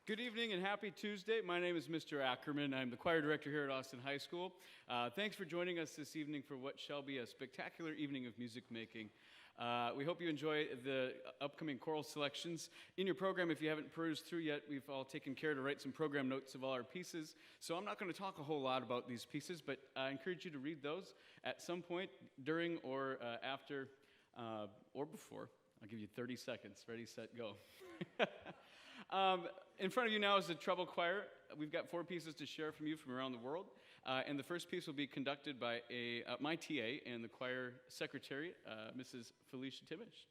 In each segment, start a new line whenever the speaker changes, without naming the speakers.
Good evening and happy Tuesday. My name is Mr. Ackerman. I'm the choir director here at Austin High School. Thanks for joining us this evening for what shall be a spectacular evening of music making. We hope you enjoy the upcoming choral selections. In your program, if you haven't perused through yet, we've all taken care to write some program notes of all our pieces. So I'm not going to talk a whole lot about these pieces, but I encourage you to read those at some point during or after or before. I'll give you 30 seconds. Ready, set, go. In front of you now is the Treble choir. We've got 4 pieces to share from you from around the world. And the first piece will be conducted by my TA and the choir secretary, Mrs. Felicia Timish.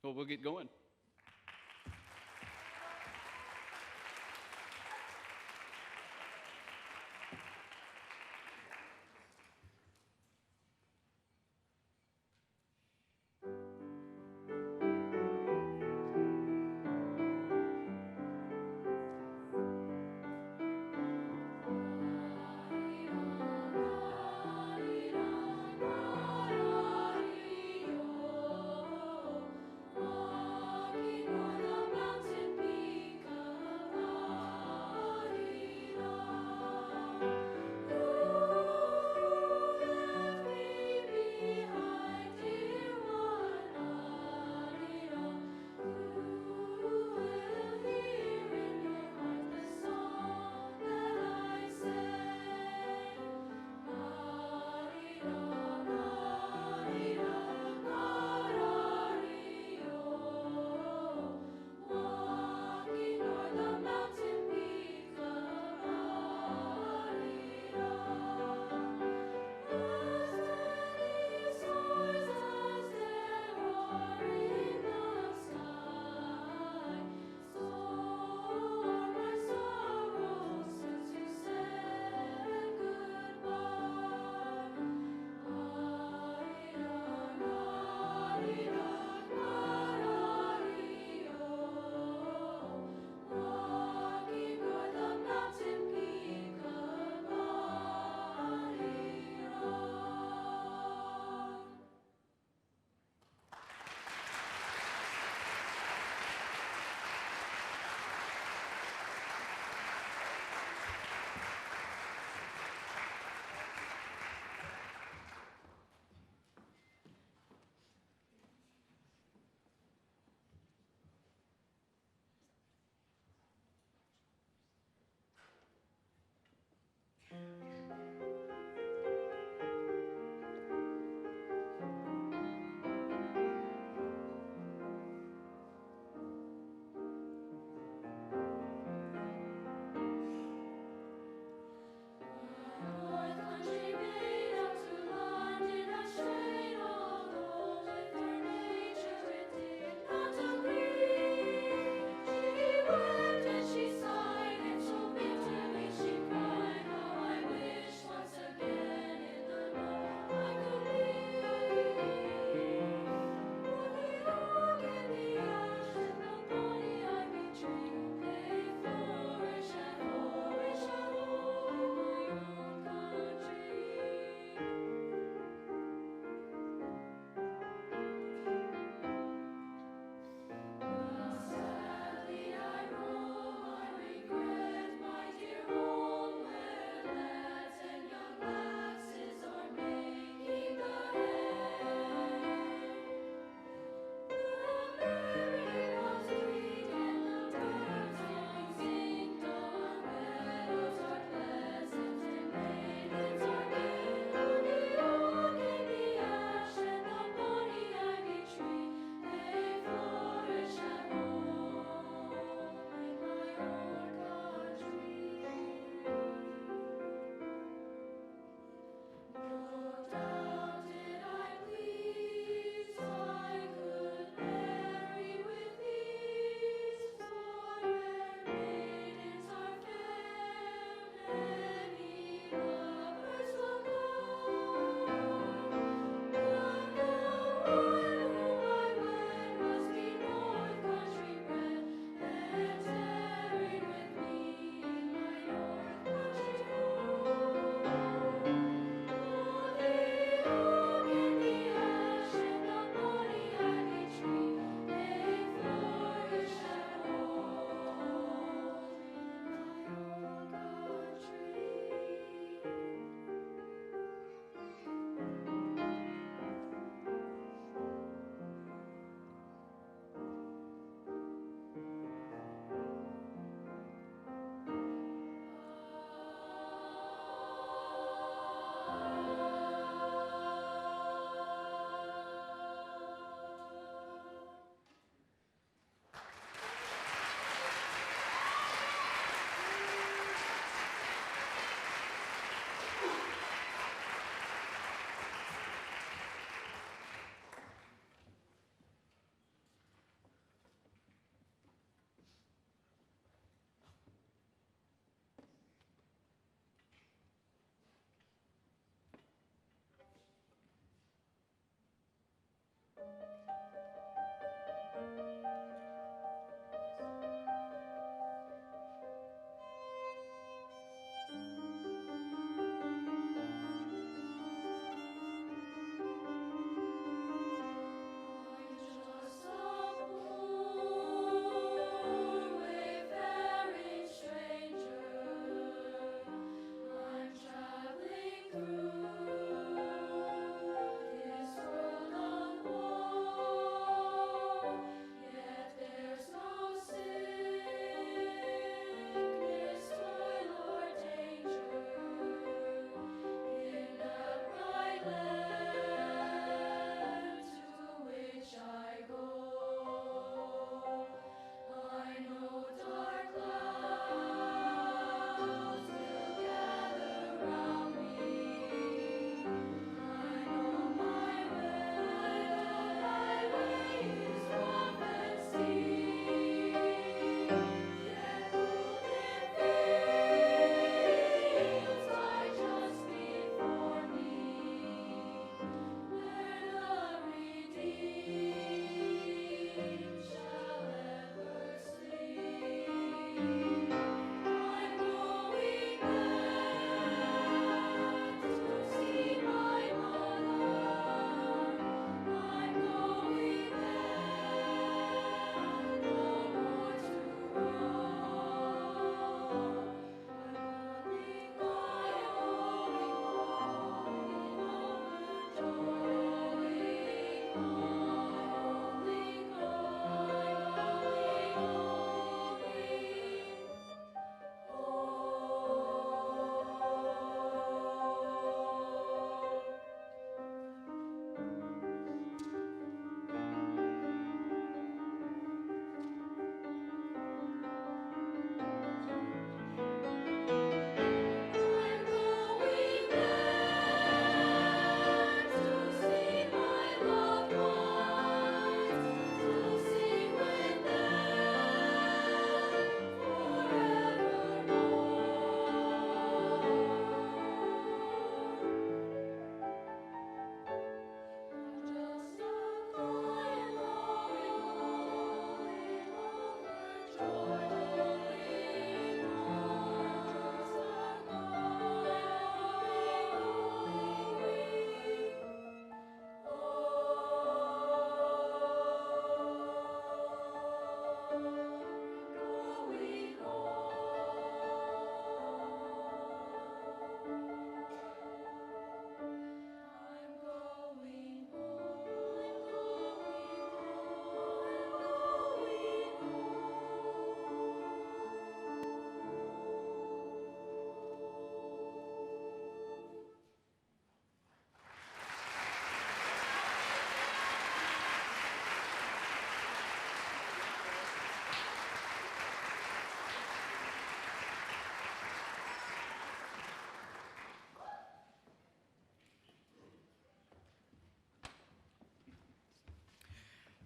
Well, we'll get going.
Oh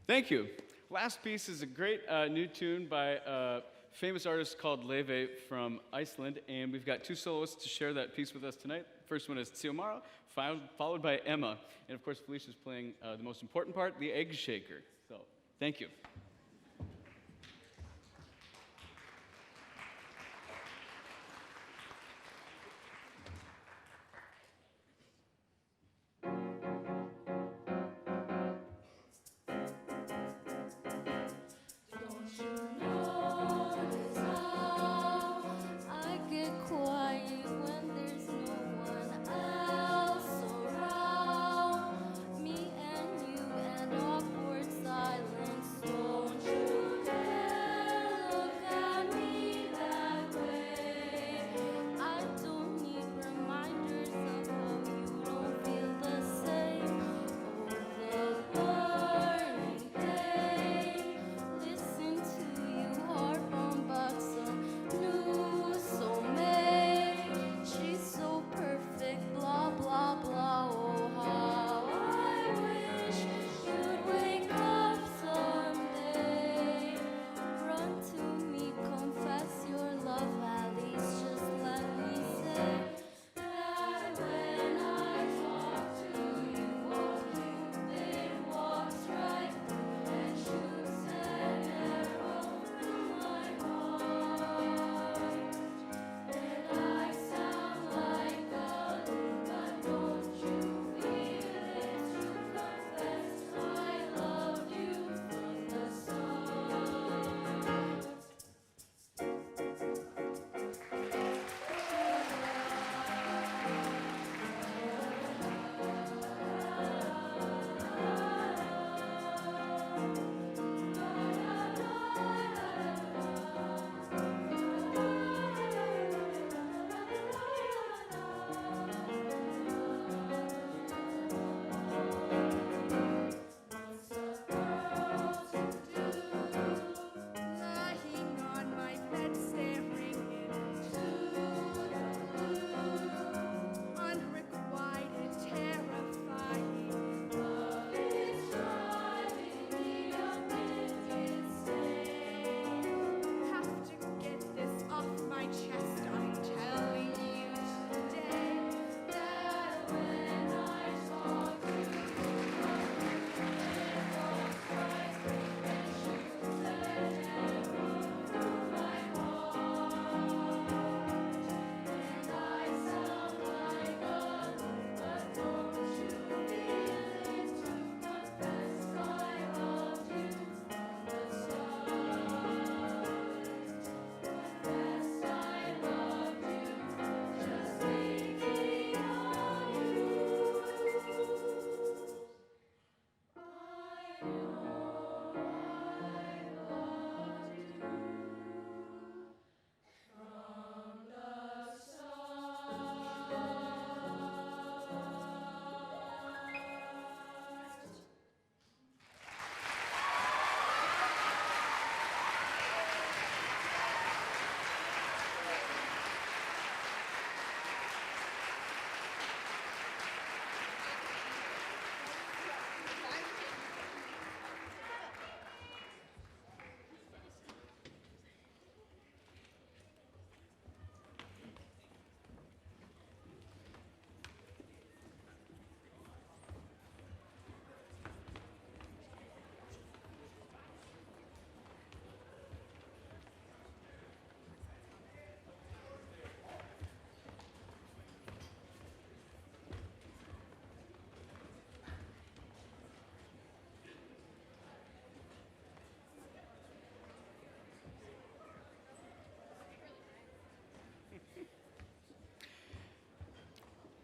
Thank you. Last piece is a great new tune by a famous artist called Leve from Iceland, and we've got two soloists to share that piece with us tonight. First one is Tsiomara, followed by Emma, and of course Felicia's playing the most important part, the egg shaker. So, thank you.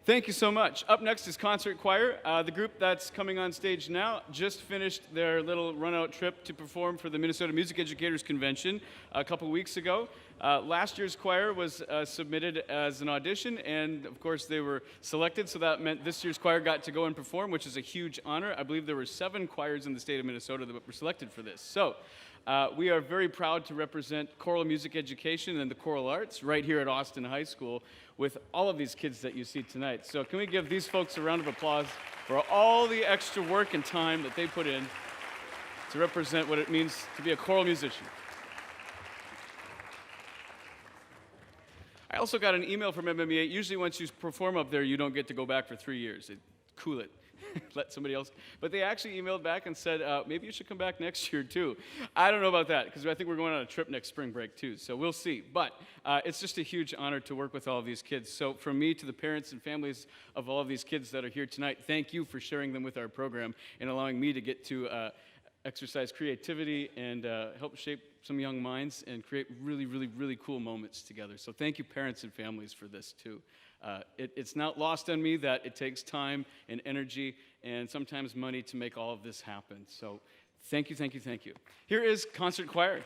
Thank you so much. Up next is Concert Choir. The group that's coming on stage now just finished their little run-out trip to perform for the Minnesota Music Educators Convention a couple weeks ago. Last year's choir was submitted as an audition, and of course they were selected, so that meant this year's choir got to go and perform, which is a huge honor. I believe there were 7 choirs in the state of Minnesota that were selected for this. So we are very proud to represent choral music education and the choral arts right here at Austin High School with all of these kids that you see tonight. So can we give these folks a round of applause for all the extra work and time that they put in to represent what it means to be a choral musician. I also got an email from MMEA. Usually once you perform up there, you don't get to go back for 3 years. Cool it. Let somebody else. But they actually emailed back and said, maybe you should come back next year too. I don't know about that, because I think we're going on a trip next spring break too, so we'll see. But it's just a huge honor to work with all of these kids. So from me to the parents and families of all of these kids that are here tonight, thank you for sharing them with our program and allowing me to get to exercise creativity and help shape some young minds and create really, really, really cool moments together. So thank you, parents and families, for this too. It's not lost on me that it takes time and energy and sometimes money to make all of this happen. So thank you, thank you, thank you. Here is Concert Choir.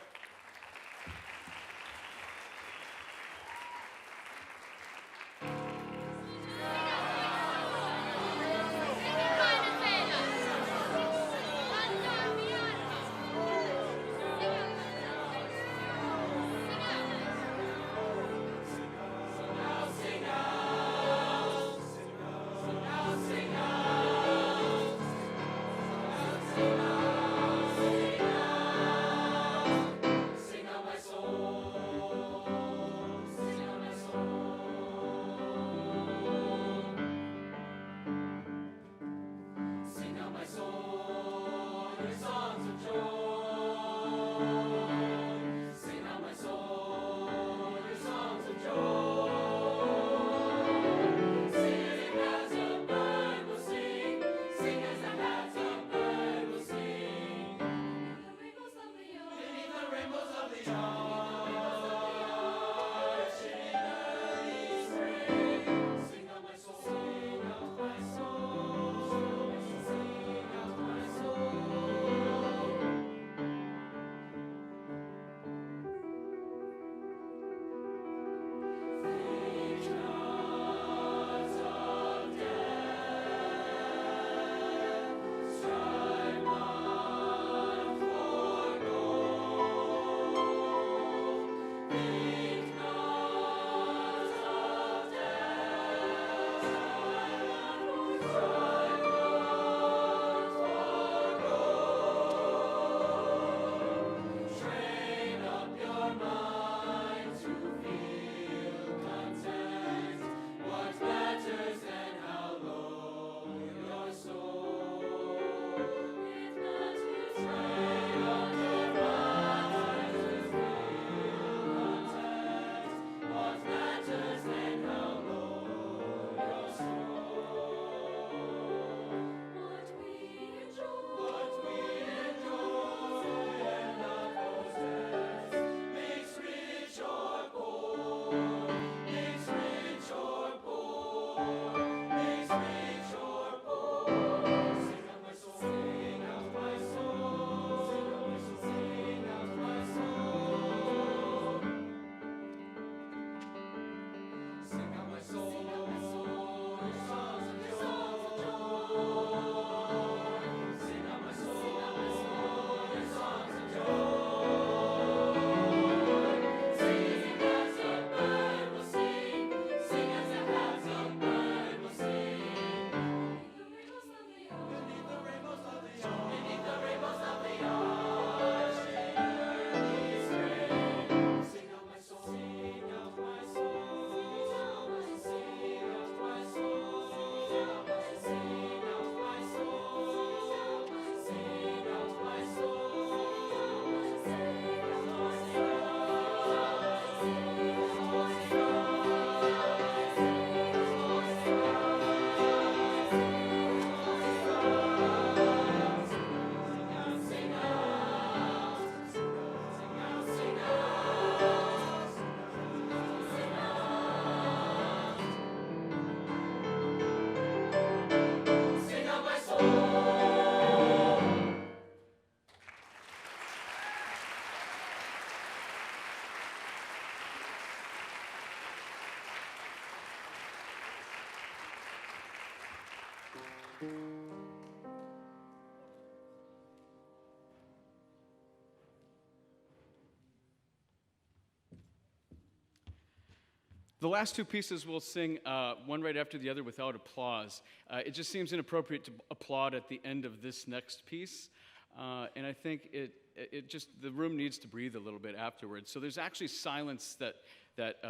The last two pieces we'll sing one right after the other without applause. It just seems inappropriate to applaud at the end of this next piece. And I think it just, the room needs to breathe a little bit afterwards. So there's actually silence that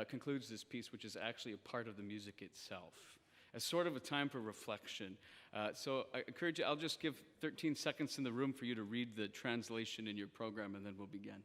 concludes this piece, which is actually a part of the music itself, as sort of a time for reflection. So I encourage you, I'll just give 13 seconds in the room for you to read the translation in your program, and then we'll begin.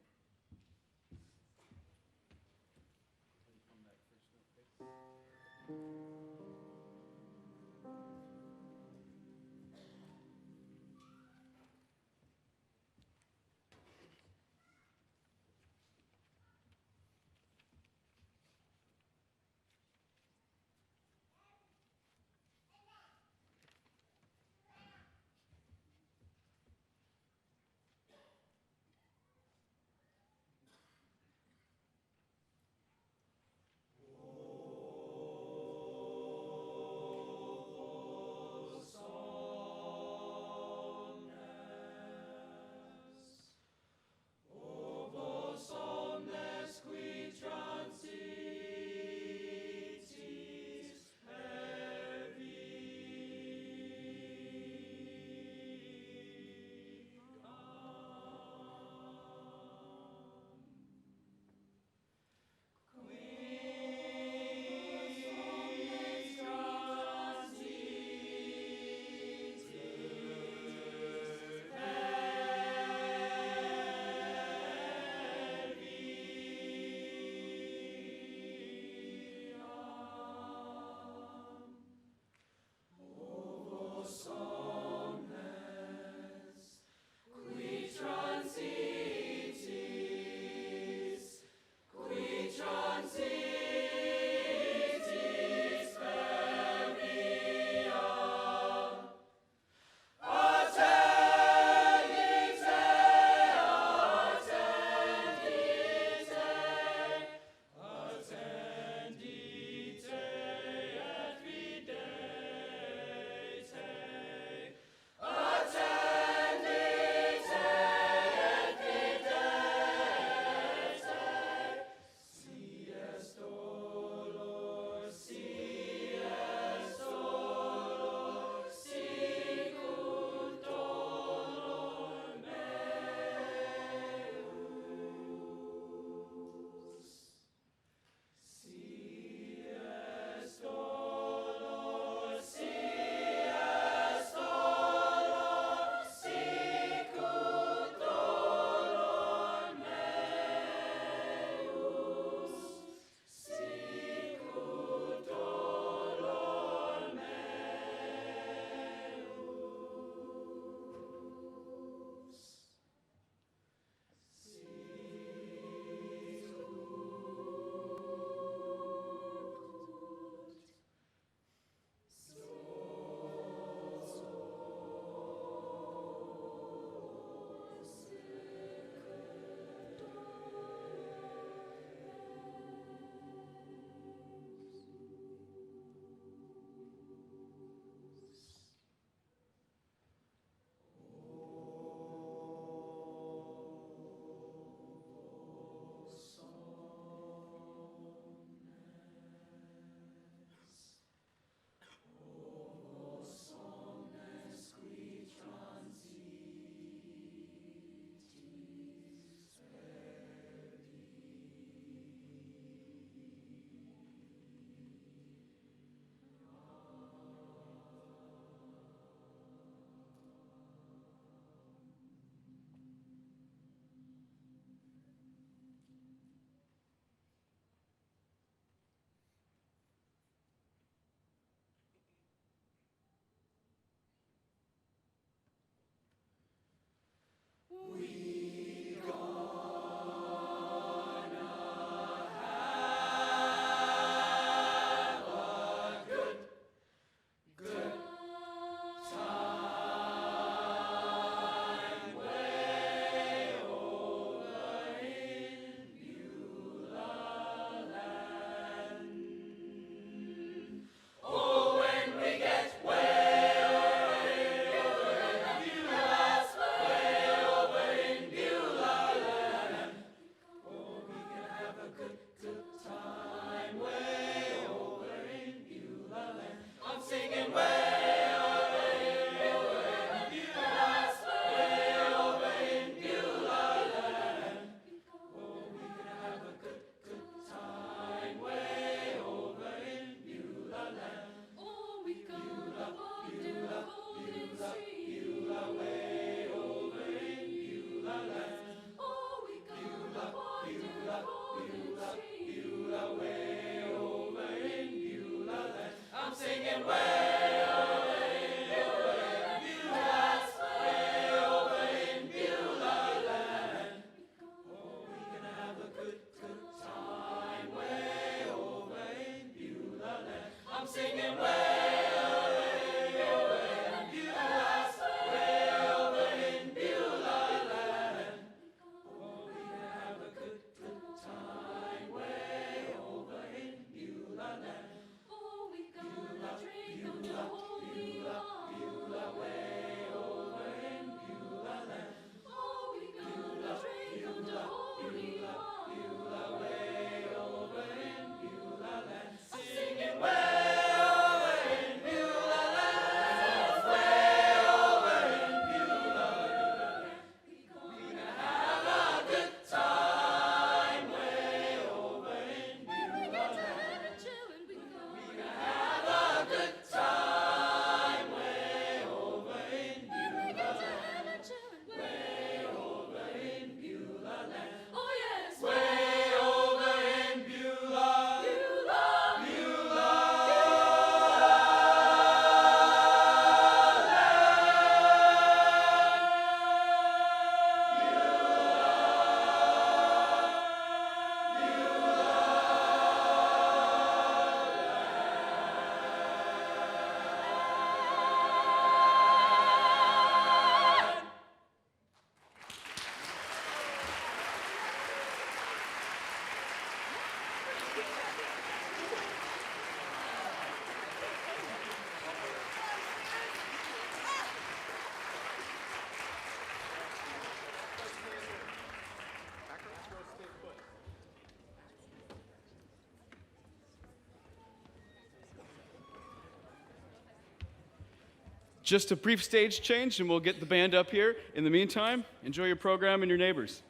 Just a brief stage change, and we'll get the band up here. In the meantime, enjoy your program and your neighbors.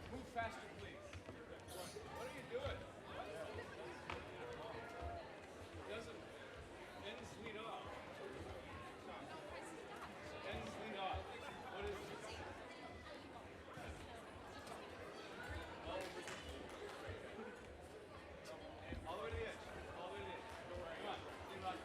Move faster, please. What are you doing? Ends lead off. Ends lead off. What is it? All the way to the edge. All the way to the edge. Come on. Lead off.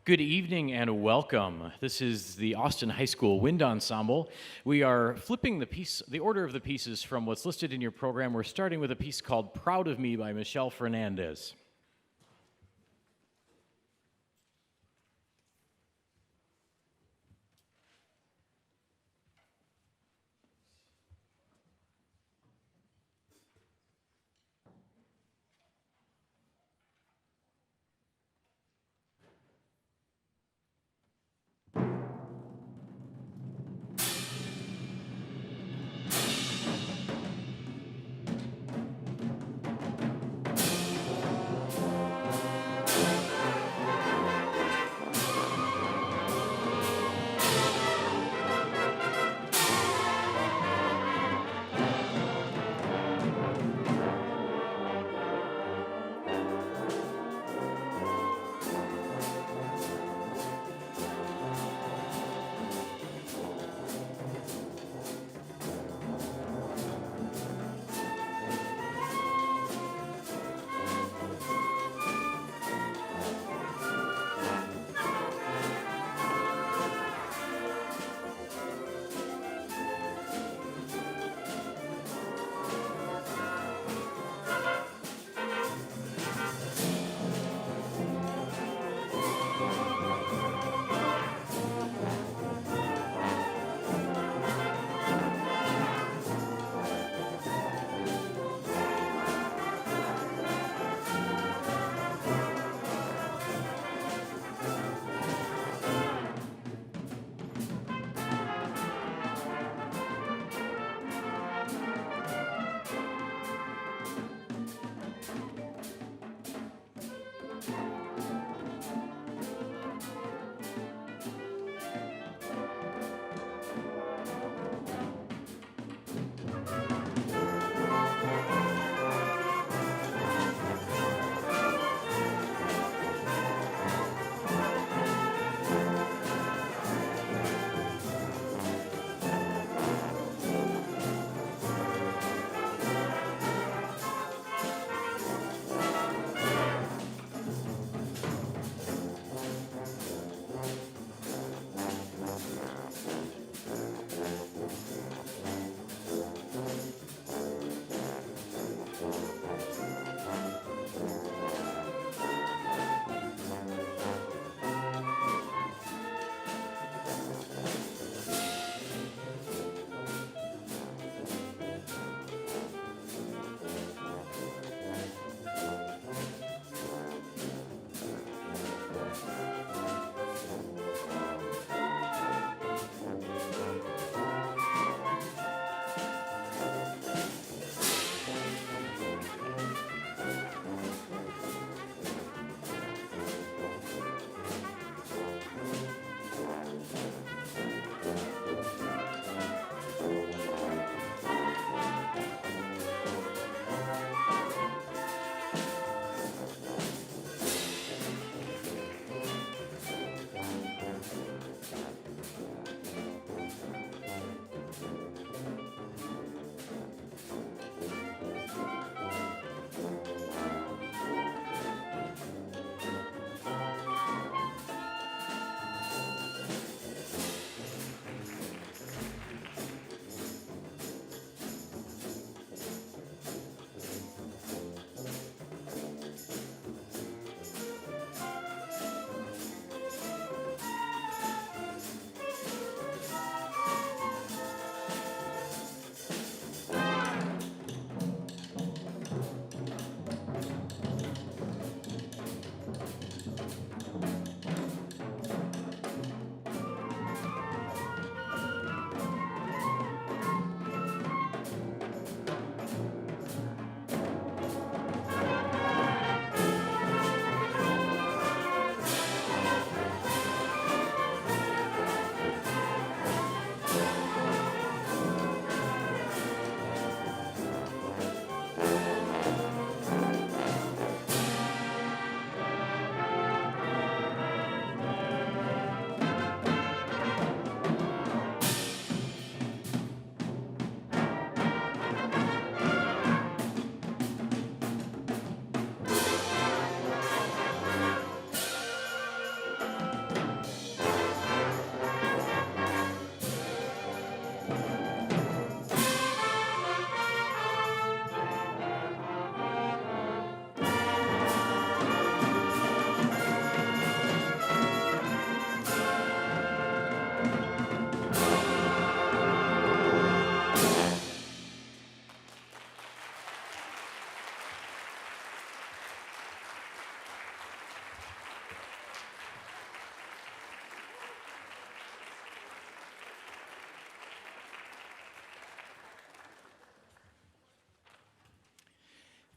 Good evening and welcome. This is the Austin High School Wind Ensemble. We are flipping the order of the pieces from what's listed in your program. We're starting with a piece called Proud of Me by Michelle Fernandez.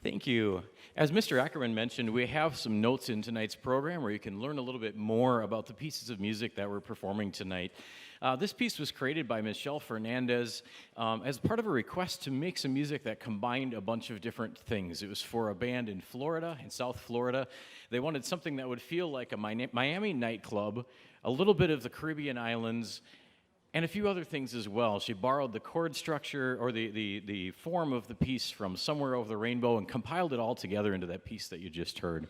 Thank you. As Mr. Ackerman mentioned, we have some notes in tonight's program where you can learn a little bit more about the pieces of music that we're performing tonight. This piece was created by Michelle Fernandez as part of a request to make some music that combined a bunch of different things. It was for a band in Florida, in South Florida. They wanted something that would feel like a Miami nightclub, a little bit of the Caribbean islands, and a few other things as well. She borrowed the chord structure or the form of the piece from Somewhere Over the Rainbow and compiled it all together into that piece that you just heard.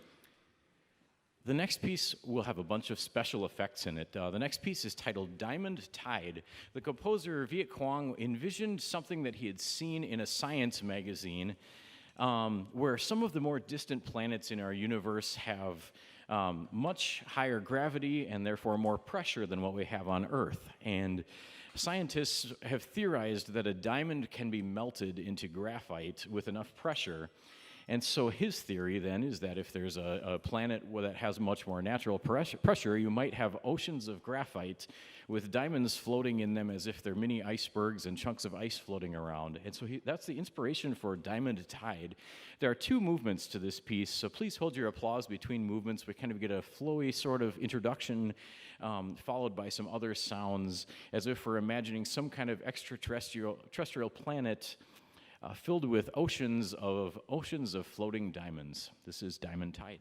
The next piece will have a bunch of special effects in it. The next piece is titled Diamond Tide. The composer Viet Quang envisioned something that he had seen in a science magazine where some of the more distant planets in our universe have much higher gravity and therefore more pressure than what we have on Earth. And scientists have theorized that a diamond can be melted into graphite with enough pressure. And so his theory then is that if there's a planet that has much more natural pressure, you might have oceans of graphite with diamonds floating in them as if they're mini icebergs and chunks of ice floating around. And so that's the inspiration for Diamond Tide. There are two movements to this piece, so please hold your applause between movements. We kind of get a flowy sort of introduction followed by some other sounds as if we're imagining some kind of extraterrestrial planet filled with oceans of floating diamonds. This is Diamond Tide.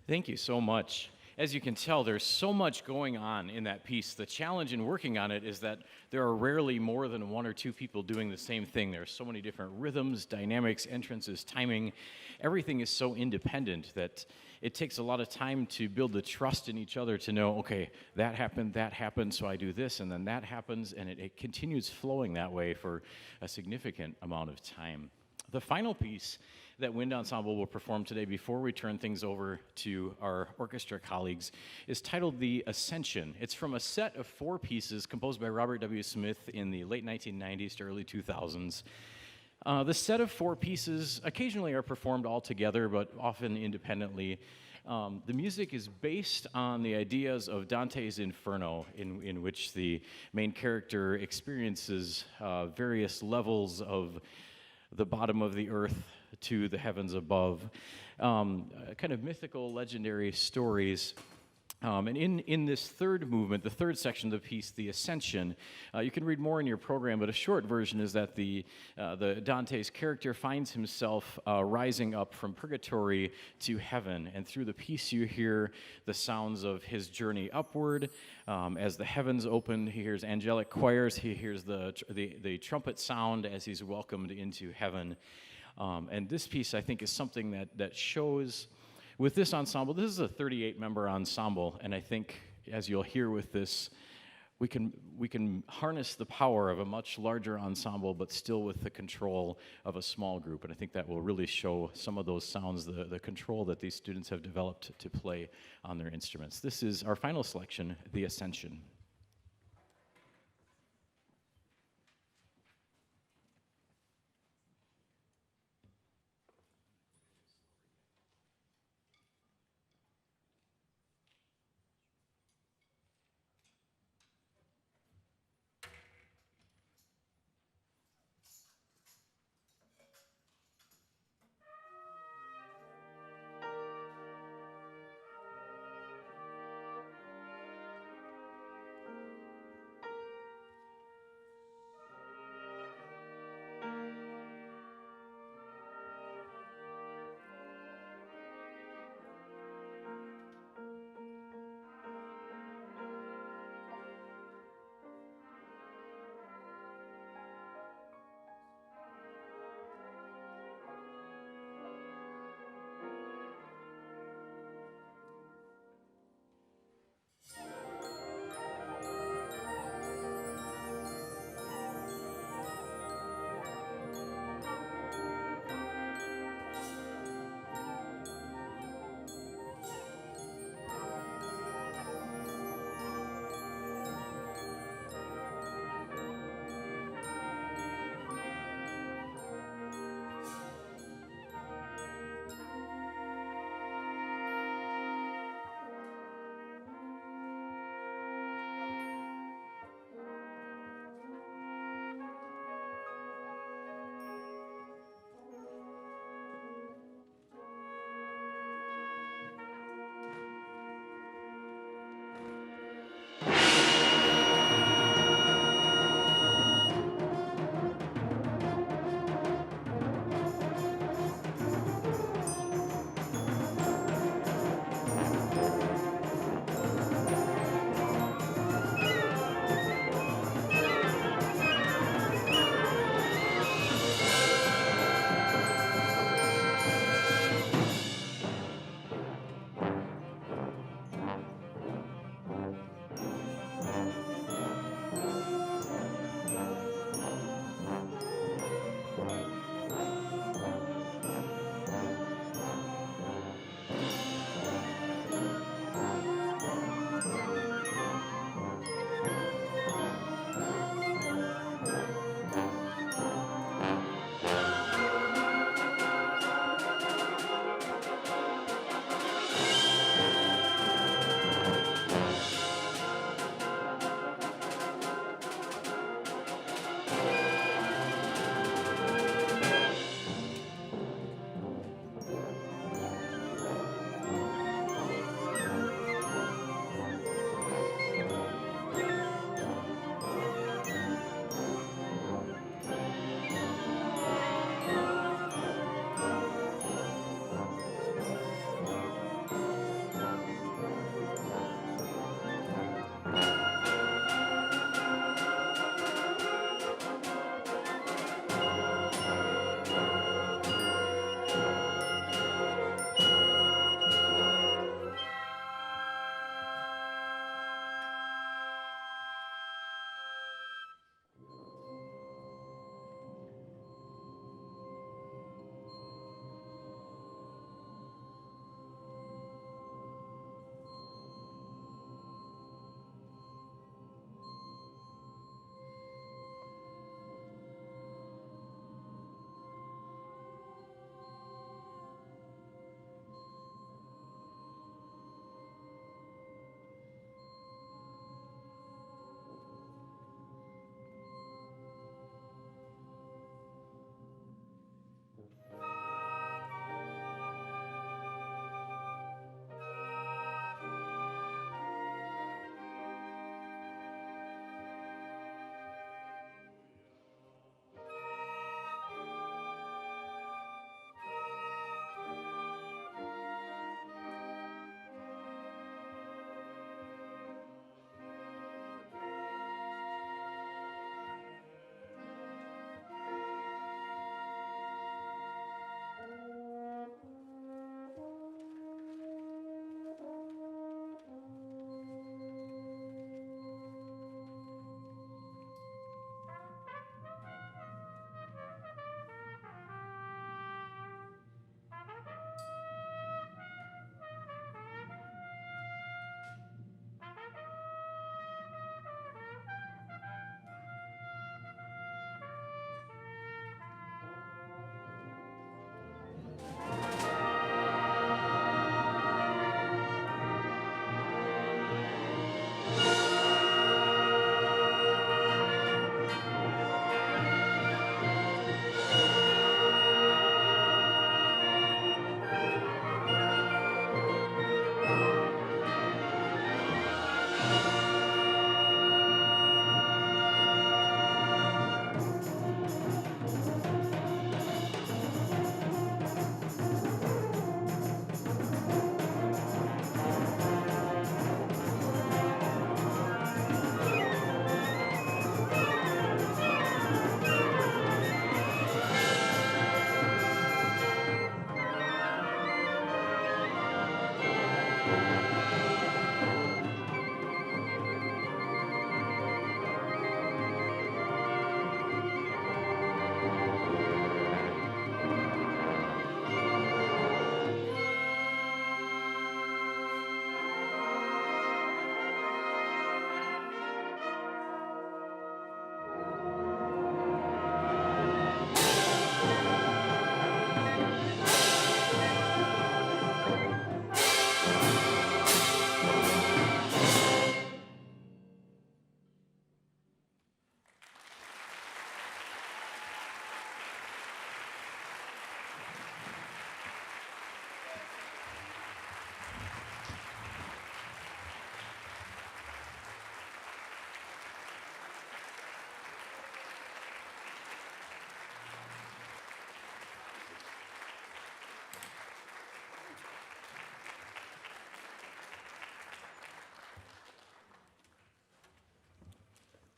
Thank you so much. As you can tell, there's so much going on in that piece. The challenge in working on it is that there are rarely more than one or two people doing the same thing. There are so many different rhythms, dynamics, entrances, timing. Everything is so independent that it takes a lot of time to build the trust in each other to know, okay, that happened, so I do this, and then that happens, and it continues flowing that way for a significant amount of time. The final piece that Wind Ensemble will perform today before we turn things over to our orchestra colleagues is titled The Ascension. It's from a set of 4 pieces composed by Robert W. Smith in the late 1990s to early 2000s. The set of 4 pieces occasionally are performed all together, but often independently. The music is based on the ideas of Dante's Inferno, in which the main character experiences various levels of the bottom of the earth to the heavens above, kind of mythical, legendary stories. And in this third movement, the third section of the piece, The Ascension, you can read more in your program, but a short version is that the Dante's character finds himself rising up from purgatory to heaven, and through the piece you hear the sounds of his journey upward. As the heavens open, he hears angelic choirs, he hears the trumpet sound as he's welcomed into heaven. And this piece, I think, is something that shows. With this ensemble, this is a 38-member ensemble, and I think, as you'll hear with this, we can harness the power of a much larger ensemble, but still with the control of a small group, and I think that will really show some of those sounds, the control that these students have developed to play on their instruments. This is our final selection, The Ascension.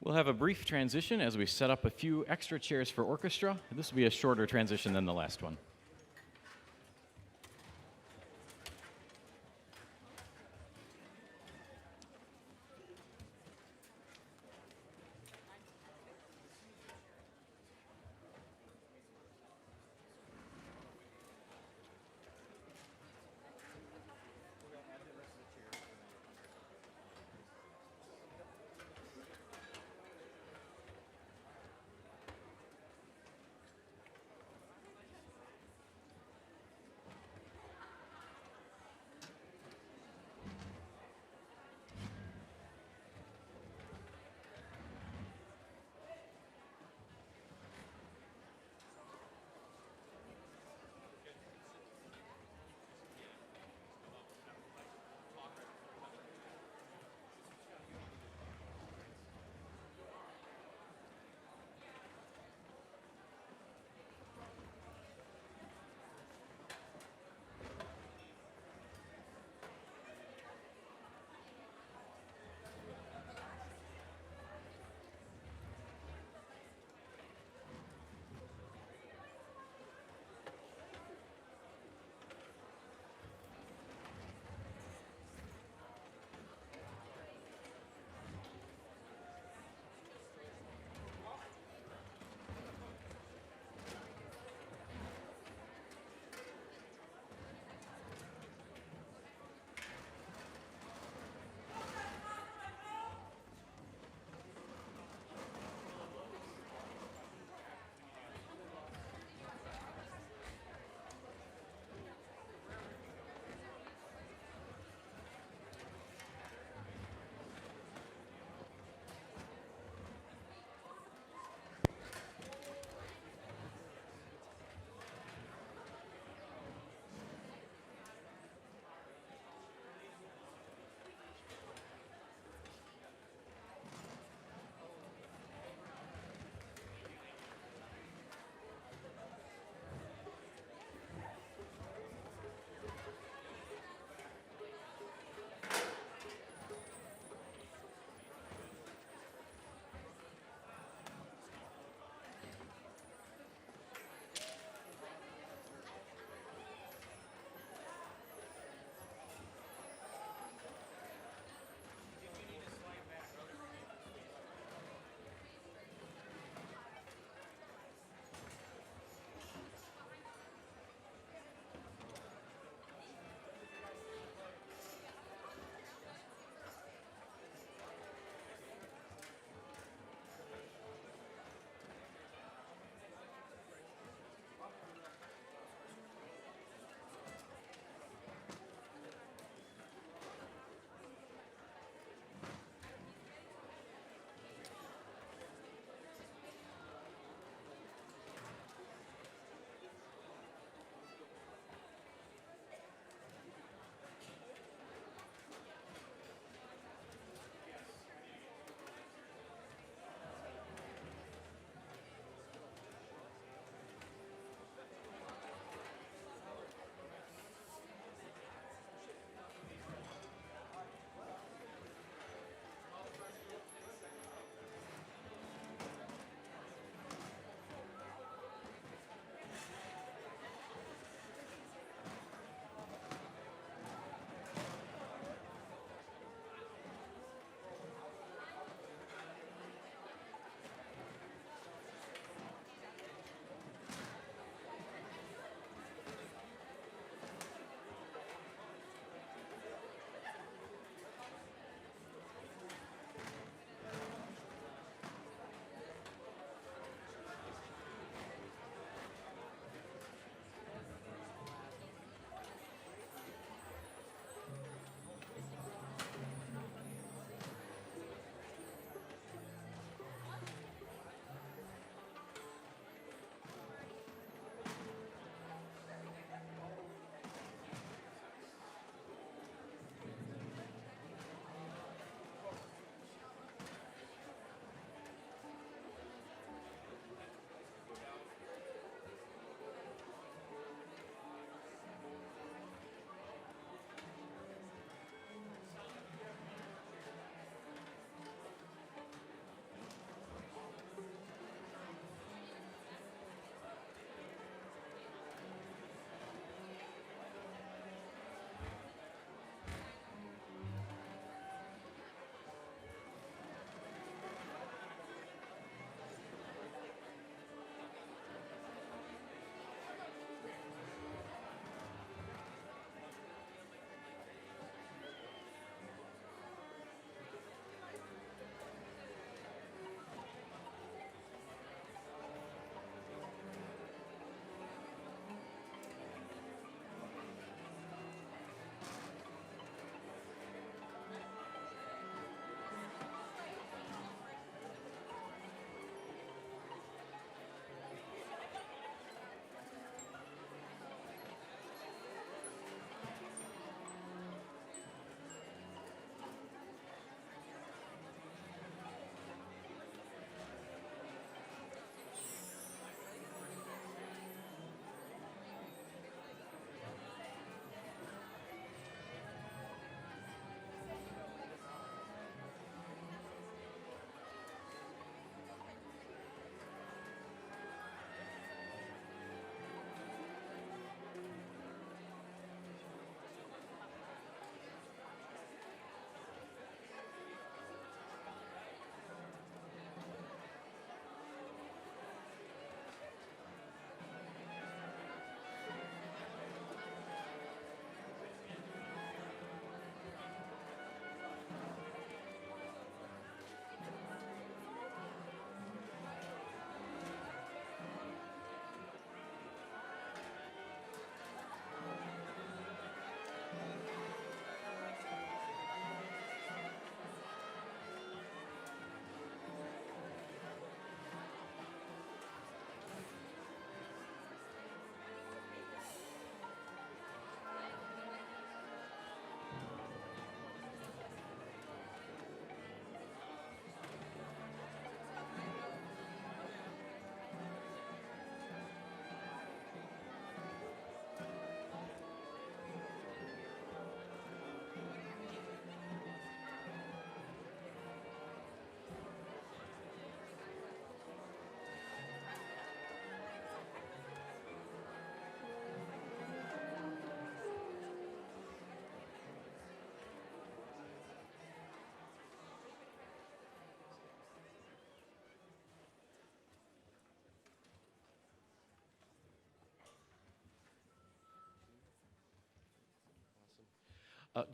We'll have a brief transition as we set up a few extra chairs for orchestra. This will be a shorter transition than the last one.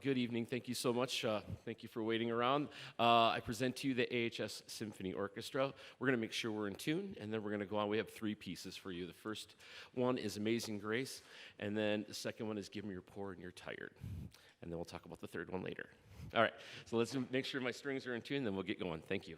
Good evening. Thank you so much. Thank you for waiting around. I present to you the AHS Symphony Orchestra. We're going to make sure we're in tune, and then we're going to go on. We have 3 pieces for you. The first one is Amazing Grace, and then the second one is Give Me Your Poor and You're Tired. And then we'll talk about the third one later. All right, so let's make sure my strings are in tune, then we'll get going. Thank you.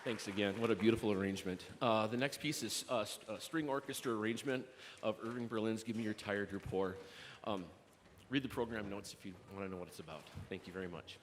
Thanks again. What a beautiful arrangement. The next piece is a string orchestra arrangement of Irving Berlin's Give Me Your Tired, Your Poor. Read the program notes if you want to know what it's about. Thank you very much.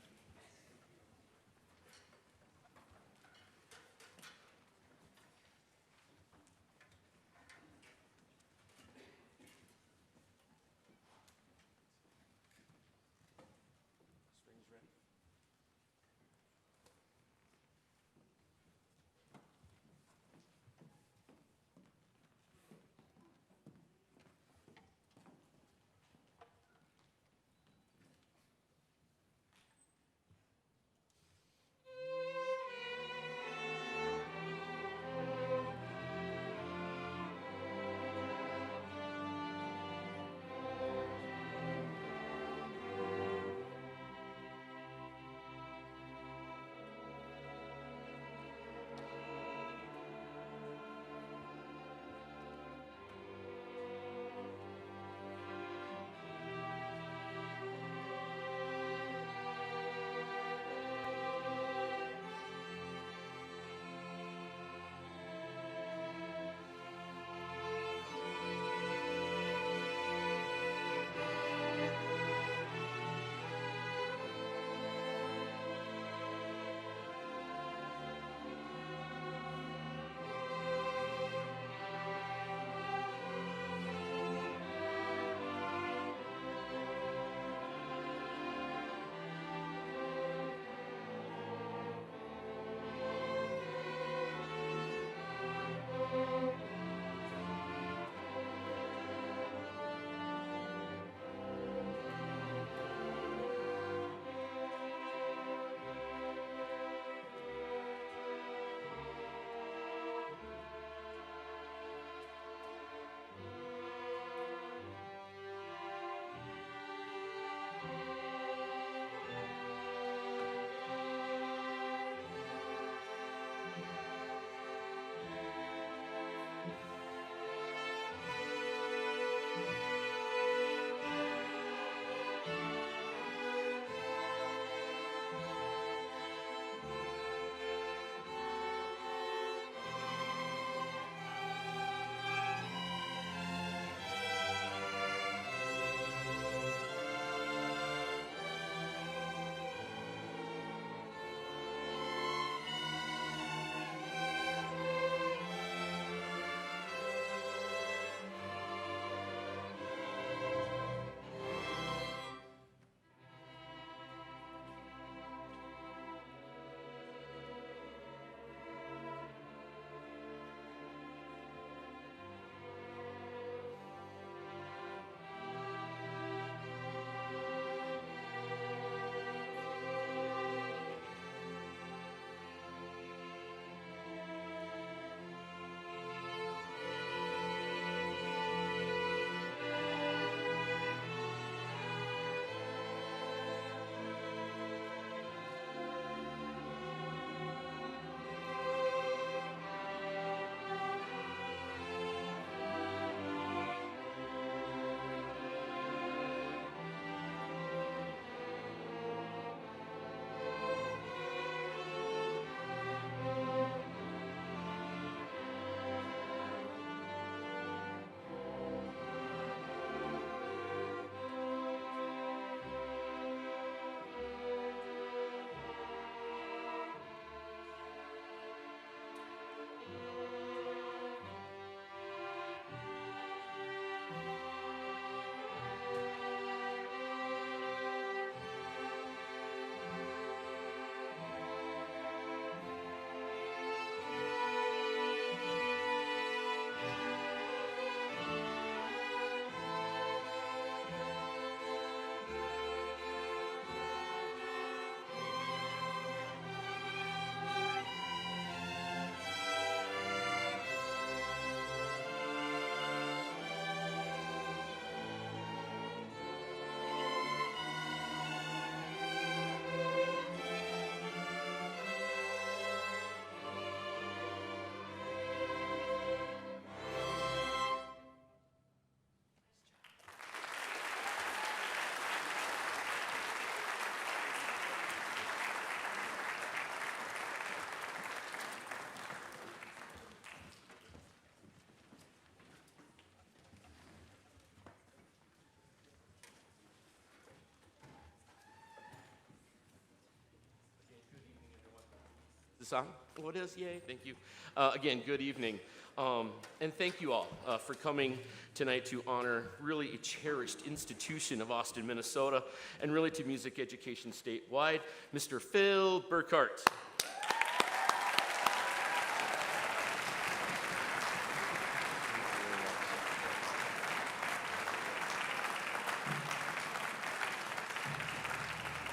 this on? Oh, it is? Yay, thank you. Again, good evening. And thank you all for coming tonight to honor really a cherished institution of Austin, Minnesota, and really to music education statewide, Mr. Phil Burkhart.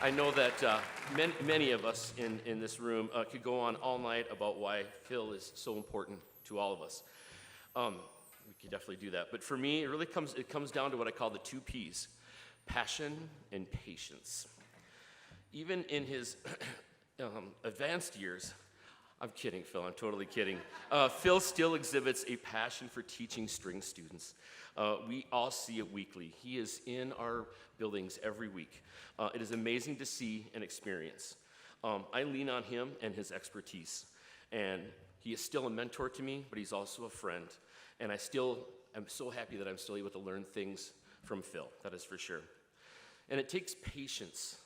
I know that many of us in this room could go on all night about why Phil is so important to all of us. We could definitely do that. But for me, it comes down to what I call the 2 P's, passion and patience. Even in his advanced years, I'm kidding, Phil, I'm totally kidding. Phil still exhibits a passion for teaching string students. We all see it weekly. He is in our buildings every week. It is amazing to see and experience. I lean on him and his expertise, and he is still a mentor to me, but he's also a friend, and I'm so happy that I'm still able to learn things from Phil, that is for sure. And it takes patience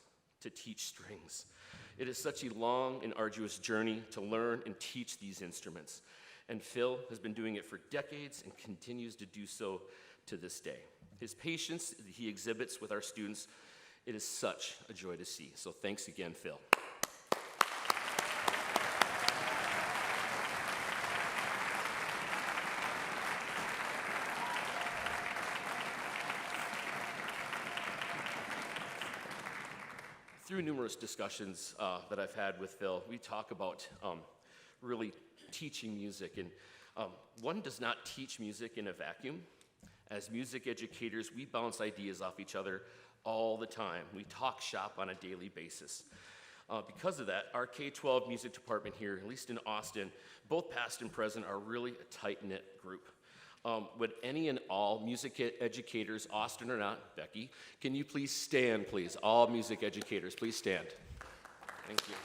to teach strings. It is such a long and arduous journey to learn and teach these instruments, and Phil has been doing it for decades and continues to do so to this day. His patience that he exhibits with our students, it is such a joy to see. So thanks again, Phil. Through numerous discussions that I've had with Phil, we talk about really teaching music. And one does not teach music in a vacuum. As music educators, we bounce ideas off each other all the time. We talk shop on a daily basis. Because of that, our K-12 music department here, at least in Austin, both past and present, are really a tight-knit group. Would any and all music educators, Austin or not, Becky, can you please stand, please? All music educators, please stand. Thank you.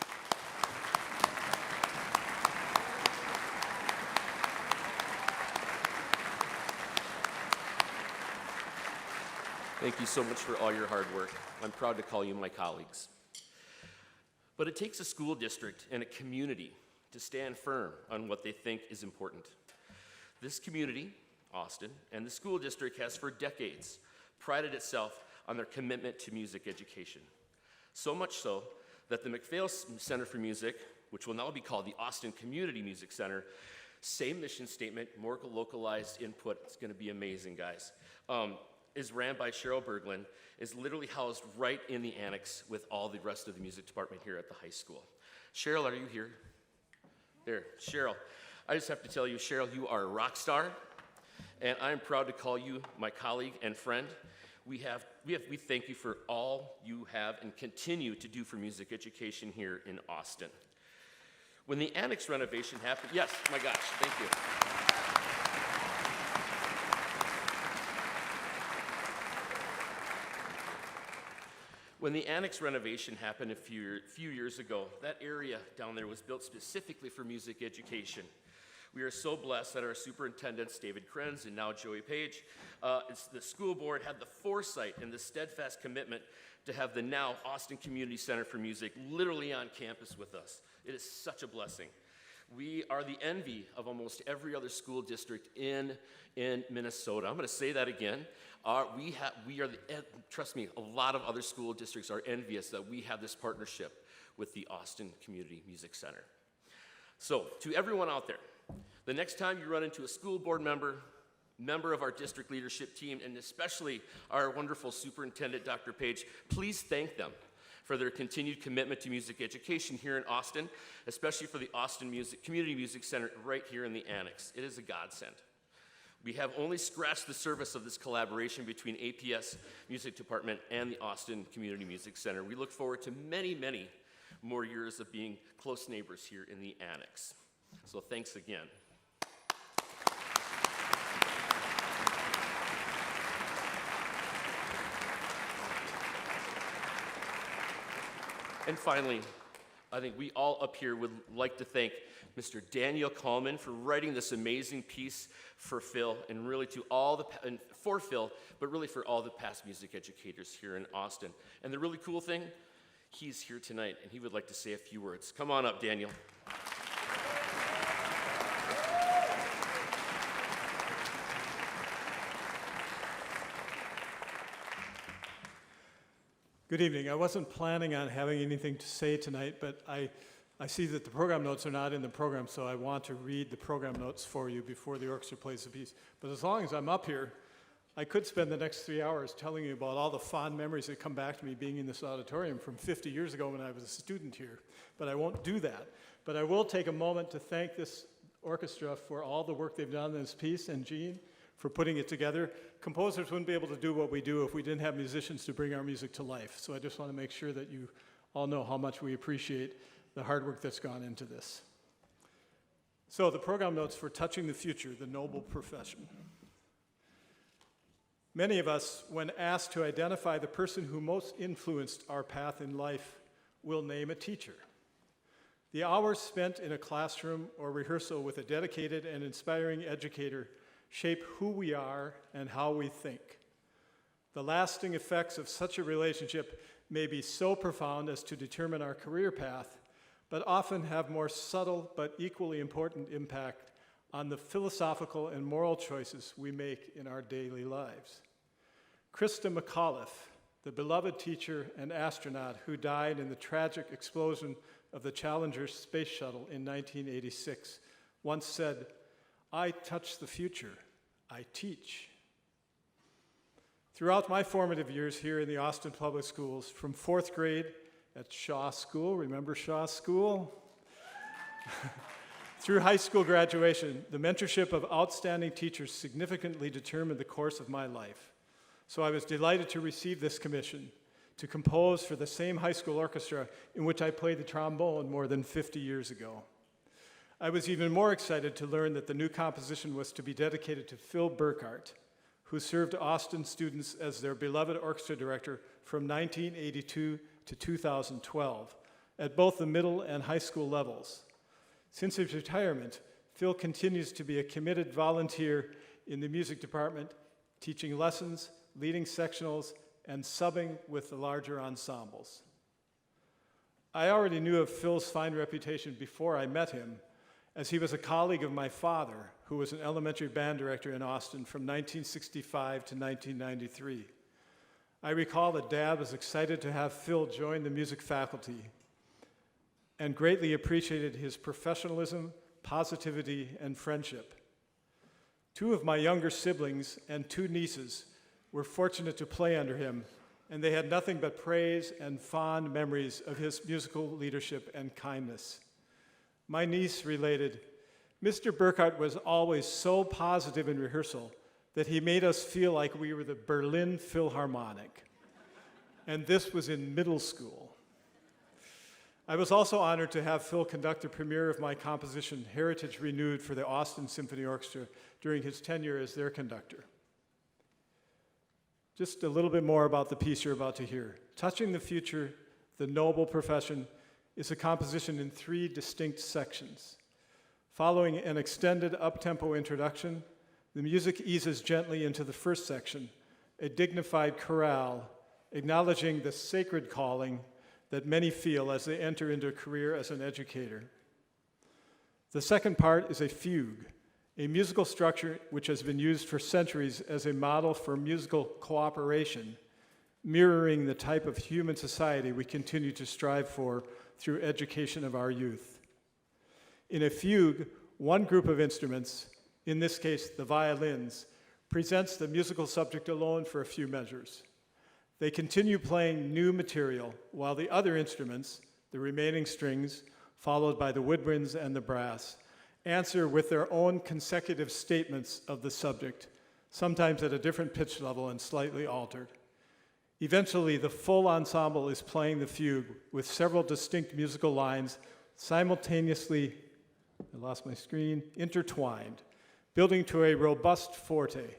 Thank you so much for all your hard work. I'm proud to call you my colleagues. But it takes a school district and a community to stand firm on what they think is important. This community, Austin, and the school district has for decades prided itself on their commitment to music education. So much so that the McPhail Center for Music, which will now be called the Austin Community Music Center, same mission statement, more localized input, it's gonna be amazing, guys, is ran by Cheryl Berglund, is literally housed right in the annex with all the rest of the music department here at the high school. Cheryl, are you here? There, Cheryl. I just have to tell you, Cheryl, you are a rock star, and I'm proud to call you my colleague and friend. We thank you for all you have and continue to do for music education here in Austin. When the annex renovation happened, yes, my gosh, thank you. When the annex renovation happened a few years ago, that area down there was built specifically for music education. We are so blessed that our superintendents, David Krenz and now Joey Page, the school board had the foresight and the steadfast commitment to have the now Austin Community Center for Music literally on campus with us. It is such a blessing. We are the envy of almost every other school district in Minnesota. I'm going to say that again. Trust me, a lot of other school districts are envious that we have this partnership with the Austin Community Music Center. So, to everyone out there, the next time you run into a school board member of our district leadership team, and especially our wonderful superintendent, Dr. Page, please thank them for their continued commitment to music education here in Austin, especially for the Austin Community Music Center right here in the annex. It is a godsend. We have only scratched the surface of this collaboration between APS Music Department and the Austin Community Music Center. We look forward to many, many more years of being close neighbors here in the annex. So thanks again. And finally, I think we all up here would like to thank Mr. Daniel Coleman for writing this amazing piece for Phil, and really for Phil, but really for all the past music educators here in Austin. And the really cool thing, he's here tonight, and he would like to say a few words. Come on up, Daniel.
Good evening. I wasn't planning on having anything to say tonight, but I see that the program notes are not in the program, so I want to read the program notes for you before the orchestra plays the piece. But as long as I'm up here, I could spend the next 3 hours telling you about all the fond memories that come back to me being in this auditorium from 50 years ago when I was a student here, but I won't do that. But I will take a moment to thank this orchestra for all the work they've done in this piece, and Gene for putting it together. Composers wouldn't be able to do what we do if we didn't have musicians to bring our music to life. So I just want to make sure that you all know how much we appreciate the hard work that's gone into this. So the program notes for Touching the Future, the Noble Profession. Many of us, when asked to identify the person who most influenced our path in life, will name a teacher. The hours spent in a classroom or rehearsal with a dedicated and inspiring educator shape who we are and how we think. The lasting effects of such a relationship may be so profound as to determine our career path, but often have more subtle but equally important impact on the philosophical and moral choices we make in our daily lives. Krista McAuliffe, the beloved teacher and astronaut who died in the tragic explosion of the Challenger space shuttle in 1986, once said, "I touch the future, I teach." Throughout my formative years here in the Austin Public Schools, from 4th grade at Shaw School, remember Shaw School? Through high school graduation, the mentorship of outstanding teachers significantly determined the course of my life. So I was delighted to receive this commission to compose for the same high school orchestra in which I played the trombone more than 50 years ago. I was even more excited to learn that the new composition was to be dedicated to Phil Burkhart, who served Austin students as their beloved orchestra director from 1982 to 2012 at both the middle and high school levels. Since his retirement, Phil continues to be a committed volunteer in the music department, teaching lessons, leading sectionals, and subbing with the larger ensembles. I already knew of Phil's fine reputation before I met him, as he was a colleague of my father, who was an elementary band director in Austin from 1965 to 1993. I recall that Dad was excited to have Phil join the music faculty and greatly appreciated his professionalism, positivity, and friendship. 2 of my younger siblings and 2 nieces were fortunate to play under him, and they had nothing but praise and fond memories of his musical leadership and kindness. My niece related, "Mr. Burkhart was always so positive in rehearsal that he made us feel like we were the Berlin Philharmonic." And this was in middle school. I was also honored to have Phil conduct the premiere of my composition, Heritage Renewed, for the Austin Symphony Orchestra during his tenure as their conductor. Just a little bit more about the piece you're about to hear. Touching the Future, the Noble Profession, is a composition in 3 distinct sections. Following an extended up-tempo introduction, the music eases gently into the first section, a dignified chorale, acknowledging the sacred calling that many feel as they enter into a career as an educator. The second part is a fugue, a musical structure which has been used for centuries as a model for musical cooperation, mirroring the type of human society we continue to strive for through education of our youth. In a fugue, one group of instruments, in this case the violins, presents the musical subject alone for a few measures. They continue playing new material, while the other instruments, the remaining strings, followed by the woodwinds and the brass, answer with their own consecutive statements of the subject, sometimes at a different pitch level and slightly altered. Eventually, the full ensemble is playing the fugue with several distinct musical lines simultaneously, I lost my screen, intertwined, building to a robust forte.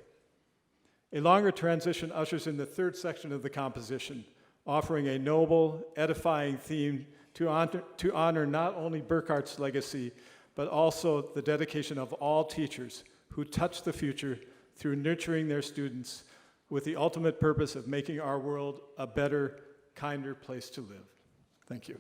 A longer transition ushers in the third section of the composition, offering a noble, edifying theme to honor not only Burkhart's legacy, but also the dedication of all teachers who touch the future through nurturing their students with the ultimate purpose of making our world a better, kinder place to live. Thank you.